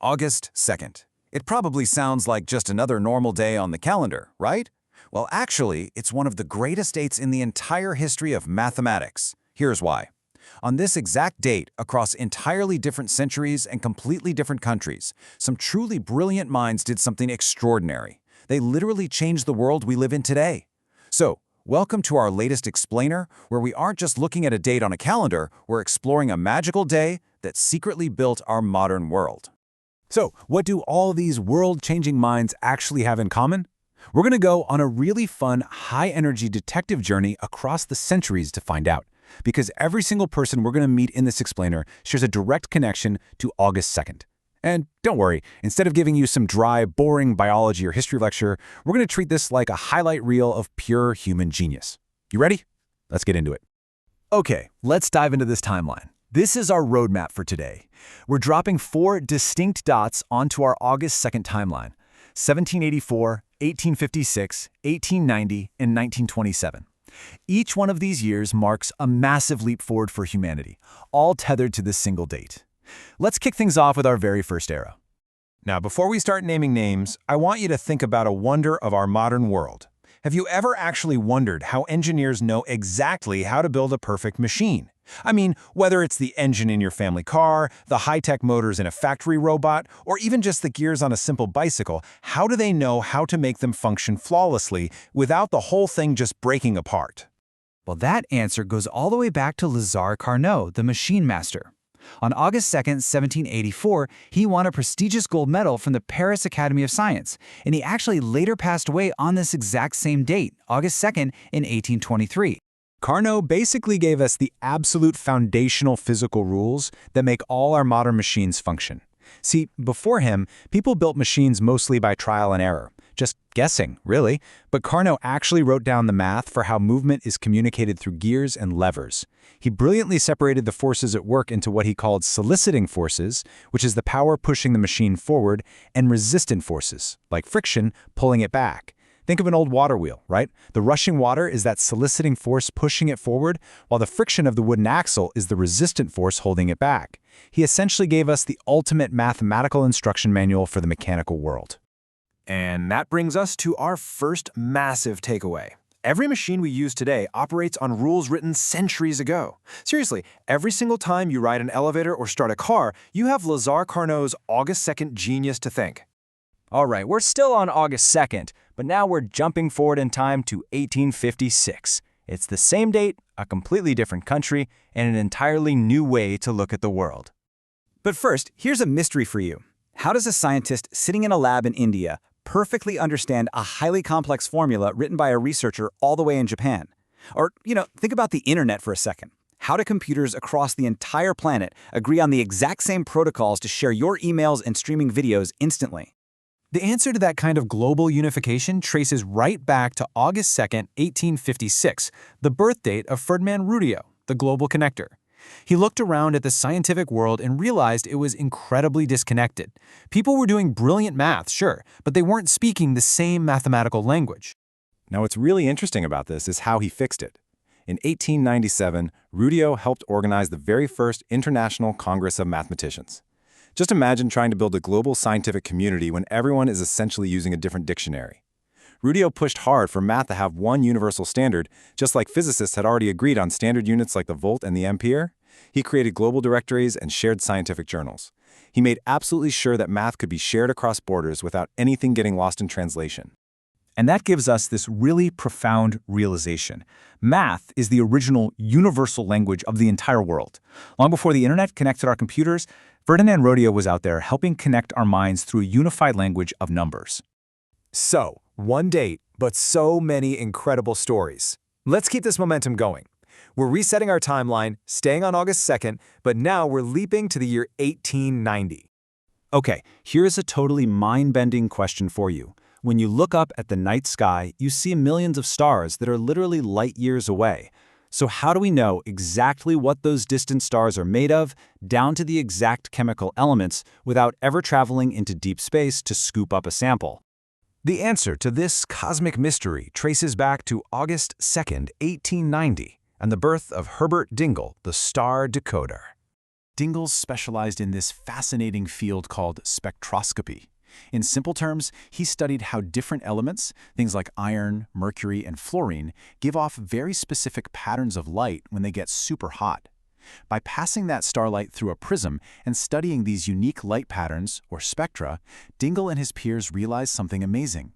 August 2nd. It probably sounds like just another normal day on the calendar, right? Well, actually, it's one of the greatest dates in the entire history of mathematics. Here's why. On this exact date, across entirely different centuries and completely different countries, some truly brilliant minds did something extraordinary. They literally changed the world we live in today. So, welcome to our latest explainer, where we aren't just looking at a date on a calendar, we're exploring a magical day that secretly built our modern world. So, what do all these world-changing minds actually have in common? We're going to go on a really fun, high-energy detective journey across the centuries to find out, because every single person we're going to meet in this explainer shares a direct connection to August 2nd. And don't worry, instead of giving you some dry, boring biology or history lecture, we're going to treat this like a highlight reel of pure human genius. You ready? Let's get into it. Okay, let's dive into this timeline. This is our roadmap for today. We're dropping 4 distinct dots onto our August 2nd timeline: 1784, 1856, 1890, and 1927. Each one of these years marks a massive leap forward for humanity, all tethered to this single date. Let's kick things off with our very first era. Now, before we start naming names, I want you to think about a wonder of our modern world. Have you ever actually wondered how engineers know exactly how to build a perfect machine? I mean, whether it's the engine in your family car, the high-tech motors in a factory robot, or even just the gears on a simple bicycle, how do they know how to make them function flawlessly without the whole thing just breaking apart? Well, that answer goes all the way back to Lazare Carnot, the machine master. On August 2nd, 1784, he won a prestigious gold medal from the Paris Academy of Science, and he actually later passed away on this exact same date, August 2nd, in 1823. Carnot basically gave us the absolute foundational physical rules that make all our modern machines function. See, before him, people built machines mostly by trial and error, just guessing, really. But Carnot actually wrote down the math for how movement is communicated through gears and levers. He brilliantly separated the forces at work into what he called soliciting forces, which is the power pushing the machine forward, and resistant forces, like friction, pulling it back. Think of an old water wheel, right? The rushing water is that soliciting force pushing it forward, while the friction of the wooden axle is the resistant force holding it back. He essentially gave us the ultimate mathematical instruction manual for the mechanical world. And that brings us to our first massive takeaway. Every machine we use today operates on rules written centuries ago. Seriously, every single time you ride an elevator or start a car, you have Lazare Carnot's August 2nd genius to thank. All right, we're still on August 2nd, but now we're jumping forward in time to 1856. It's the same date, a completely different country, and an entirely new way to look at the world. But first, here's a mystery for you. How does a scientist sitting in a lab in India perfectly understand a highly complex formula written by a researcher all the way in Japan? Or, think about the internet for a second. How do computers across the entire planet agree on the exact same protocols to share your emails and streaming videos instantly? The answer to that kind of global unification traces right back to August 2nd, 1856, the birth date of Ferdinand Rudio, the global connector. He looked around at the scientific world and realized it was incredibly disconnected. People were doing brilliant math, sure, but they weren't speaking the same mathematical language. Now, what's really interesting about this is how he fixed it. In 1897, Rudio helped organize the very first International Congress of Mathematicians. Just imagine trying to build a global scientific community when everyone is essentially using a different dictionary. Rudio pushed hard for math to have one universal standard, just like physicists had already agreed on standard units like the volt and the ampere. He created global directories and shared scientific journals. He made absolutely sure that math could be shared across borders without anything getting lost in translation. And that gives us this really profound realization. Math is the original universal language of the entire world. Long before the internet connected our computers, Ferdinand Rudio was out there helping connect our minds through a unified language of numbers. So, one date, but so many incredible stories. Let's keep this momentum going. We're resetting our timeline, staying on August 2nd, but now we're leaping to the year 1890. Okay, here's a totally mind-bending question for you. When you look up at the night sky, you see millions of stars that are literally light years away. So how do we know exactly what those distant stars are made of, down to the exact chemical elements, without ever traveling into deep space to scoop up a sample? The answer to this cosmic mystery traces back to August 2nd, 1890, and the birth of Herbert Dingle, the star decoder. Dingle specialized in this fascinating field called spectroscopy. In simple terms, he studied how different elements, things like iron, mercury, and fluorine, give off very specific patterns of light when they get super hot. By passing that starlight through a prism and studying these unique light patterns, or spectra, Dingle and his peers realized something amazing.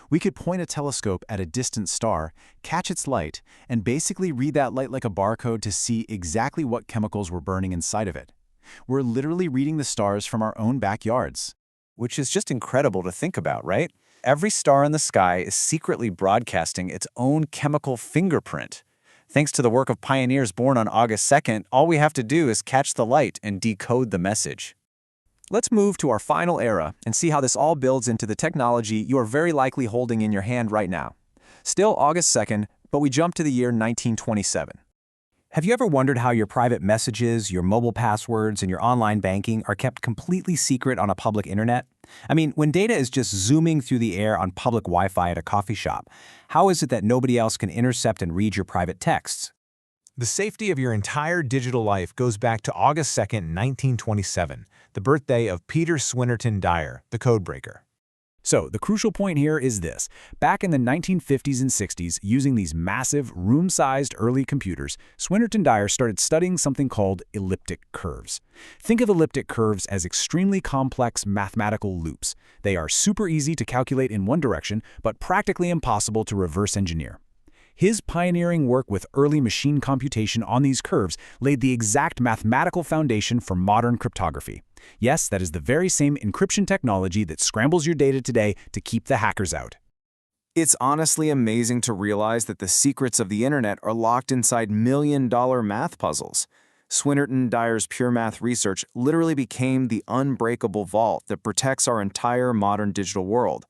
We could point a telescope at a distant star, catch its light, and basically read that light like a barcode to see exactly what chemicals were burning inside of it. We're literally reading the stars from our own backyards. Which is just incredible to think about, right? Every star in the sky is secretly broadcasting its own chemical fingerprint. Thanks to the work of pioneers born on August 2nd, all we have to do is catch the light and decode the message. Let's move to our final era and see how this all builds into the technology you are very likely holding in your hand right now. Still August 2nd, but we jump to the year 1927. Have you ever wondered how your private messages, your mobile passwords, and your online banking are kept completely secret on a public internet? I mean, when data is just zooming through the air on public Wi-Fi at a coffee shop, how is it that nobody else can intercept and read your private texts? The safety of your entire digital life goes back to August 2nd, 1927, the birthday of Peter Swinnerton-Dyer, the codebreaker. So, the crucial point here is this. Back in the 1950s and 60s, using these massive, room-sized early computers, Swinnerton-Dyer started studying something called elliptic curves. Think of elliptic curves as extremely complex mathematical loops. They are super easy to calculate in one direction, but practically impossible to reverse engineer. His pioneering work with early machine computation on these curves laid the exact mathematical foundation for modern cryptography. Yes, that is the very same encryption technology that scrambles your data today to keep the hackers out. It's honestly amazing to realize that the secrets of the internet are locked inside million-dollar math puzzles. Swinnerton-Dyer's pure math research literally became the unbreakable vault that protects our entire modern digital world.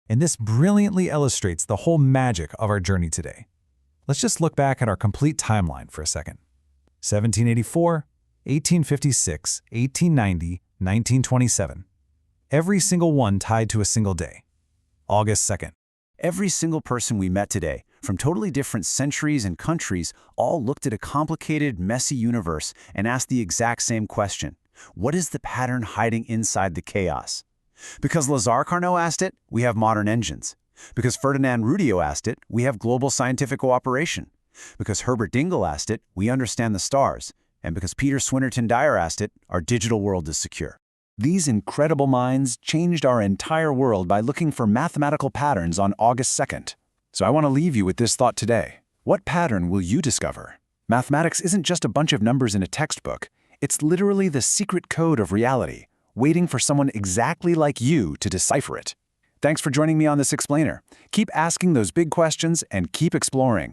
And this brilliantly illustrates the whole magic of our journey today. Let's just look back at our complete timeline for a second. 1784, 1856, 1890, 1927. Every single one tied to a single day. August 2nd. Every single person we met today, from totally different centuries and countries, all looked at a complicated, messy universe and asked the exact same question. What is the pattern hiding inside the chaos? Because Lazare Carnot asked it, we have modern engines. Because Ferdinand Rudio asked it, we have global scientific cooperation. Because Herbert Dingle asked it, we understand the stars. And because Peter Swinnerton-Dyer asked it, our digital world is secure. These incredible minds changed our entire world by looking for mathematical patterns on August 2nd. So I want to leave you with this thought today. What pattern will you discover? Mathematics isn't just a bunch of numbers in a textbook. It's literally the secret code of reality, waiting for someone exactly like you to decipher it. Thanks for joining me on this explainer. Keep asking those big questions and keep exploring.